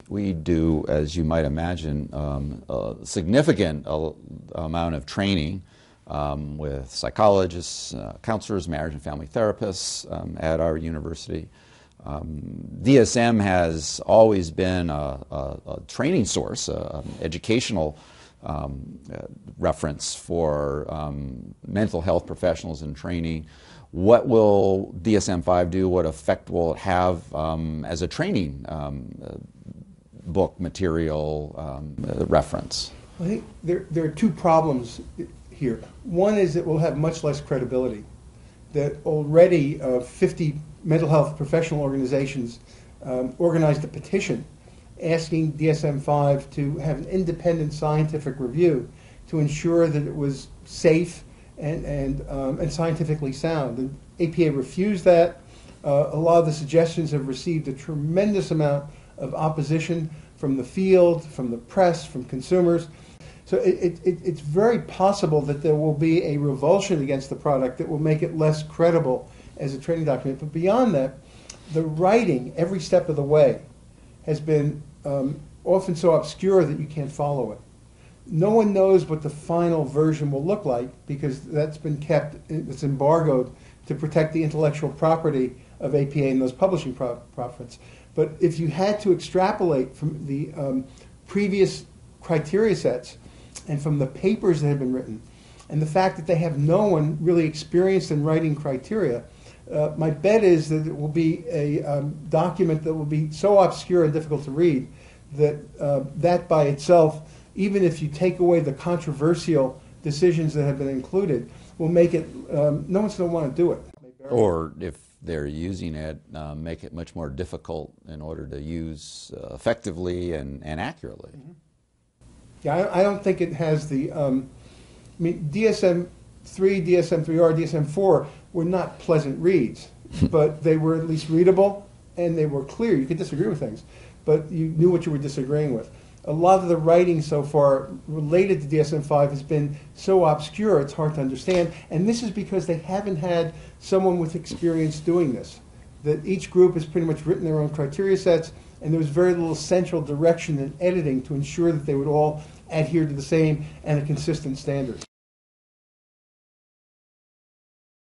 We do, as you might imagine, a significant amount of training with psychologists, counselors, marriage and family therapists at our university. DSM has always been a training source, an educational reference for mental health professionals in training. What will DSM-5 do? What effect will it have as a training book material reference? I think there are two problems here. One is it will have much less credibility. That already 50 mental health professional organizations organized a petition asking DSM-5 to have an independent scientific review to ensure that it was safe and scientifically sound. The APA refused that. A lot of the suggestions have received a tremendous amount of opposition from the field, from the press, from consumers. So it's very possible that there will be a revulsion against the product that will make it less credible as a training document. But beyond that, the writing every step of the way has been often so obscure that you can't follow it. No one knows what the final version will look like because that's been kept, it's embargoed to protect the intellectual property of APA and those publishing profits. But if you had to extrapolate from the previous criteria sets and from the papers that have been written, and the fact that they have no one really experienced in writing criteria, my bet is that it will be a document that will be so obscure and difficult to read that that by itself, even if you take away the controversial decisions that have been included, will make it, no one's going to want to do it. Or if they're using it, make it much more difficult in order to use effectively and accurately. Mm-hmm. Yeah, I don't think it has the, I mean, DSM-3, DSM-3R, DSM-4 were not pleasant reads, but they were at least readable and they were clear. You could disagree with things, but you knew what you were disagreeing with. A lot of the writing so far related to DSM-5 has been so obscure it's hard to understand, and this is because they haven't had someone with experience doing this. That each group has pretty much written their own criteria sets, and there was very little central direction in editing to ensure that they would all adhere to the same and a consistent standard.